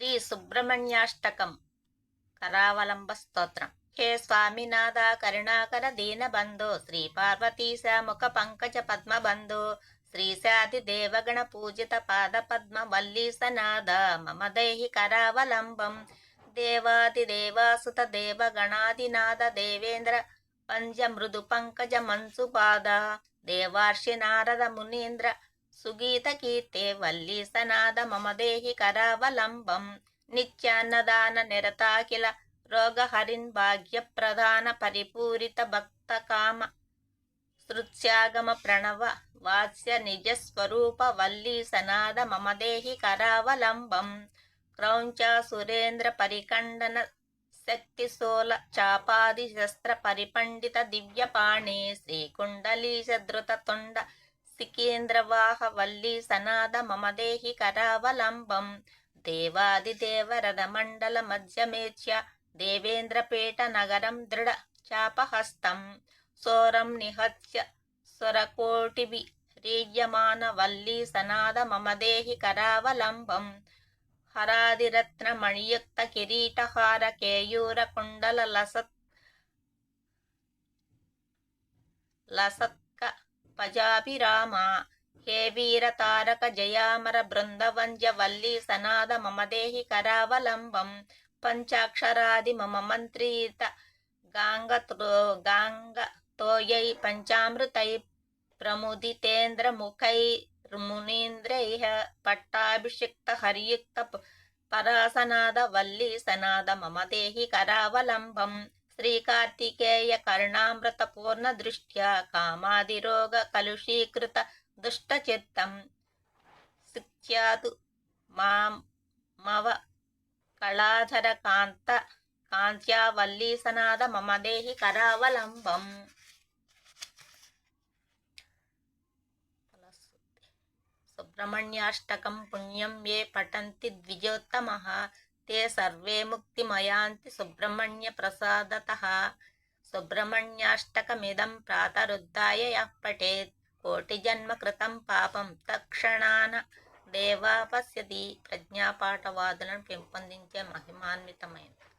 శ్రీ సుబ్రహ్మణ్యాష్టకం కరావలంబ స్తోత్రం. హే స్వామినాథ కరుణాకర దీనబంధో శ్రీ పార్వతీశ ముఖ పంకజ పద్మబంధో శ్రీశాది దేవగణ పూజిత పాద పద్మ వల్లీసనాథ మమ దేహి కరావలంబం. దేవాదిదేవాసుత దేవగణాదినాథ దేవేంద్ర పంజ మృదు పంకజ మంసుపాద దేవార్షి నారద మునీంద్ర సుగీత కీర్తే వల్లీసనాథ మమ దేహి కరావలంబం. నిత్యాన్నదాన నిరతాకిల రోగహరిన్ భాగ్య ప్రధాన పరిపూరిత భక్త కామ సృత్యాగమ ప్రణవ వాత్స్య నిజ స్వరూప వల్లీసనాథ మమ దేహి కరావలంబం. క్రౌంచ సురేంద్ర పరికండన శక్తి సోల చాపాది శస్త్ర పరిపండిత దివ్యపాణి శ్రీకుండలీశ ధృత తొండ సికేంద్రవాహ వల్లీసనాథ మమ దేహి కరావలంబం. దేవాదిదేవ రథమండల మధ్యమేత్య దేవేంద్రపేట నగరం దృఢ చాపహస్తం సోరం నిహత్య స్వరకోటిభి రీయమాన వల్లీసనాథ మమ దేహి కరావలంబం. హరాదిరత్న మణియుక్త కిరీటహార కేయూర కుండల లసత్క పజాభిరామ హే వీర తారక జయామర బృందవంజ వల్లీసనాథ మమ దేహి కరావలంబం. పంచాక్షరాది మమ మంత్రీత గాంగతోయై పంచామృతై ప్రముదితేంద్ర ముఖై మునీంద్రైః పట్టాభిషిక్త హరియుక్త పరాసనాథ వల్లీసనాథ మమ దేహి కరావలంబం. శ్రీకార్తికేయ కరుణామృత పూర్ణ దృష్ట్యా కామాదిరోగ కలుషీకృత దుష్టచిత్తం శిక్ష్యాతు మామవ కళాధర కాంత్యా వల్లీసనాథ మమ దేహి కరావలంబం. సుబ్రహ్మణ్యాష్టకం పుణ్యం ఏ పఠంతి ద్విజోత్తమః తే సర్వే ముక్తిమయాంతి సుబ్రహ్మణ్య ప్రసాదతః. సుబ్రహ్మణ్యాష్టకమిదం ప్రాతరుద్ధాయ యః పఠేత్ కోటిజన్మ కృతం పాపం తక్షణాన దేవాపశ్యతి. ప్రజ్ఞాపాఠవాదులను పెంపొందించే మహిమాన్వితమైనది.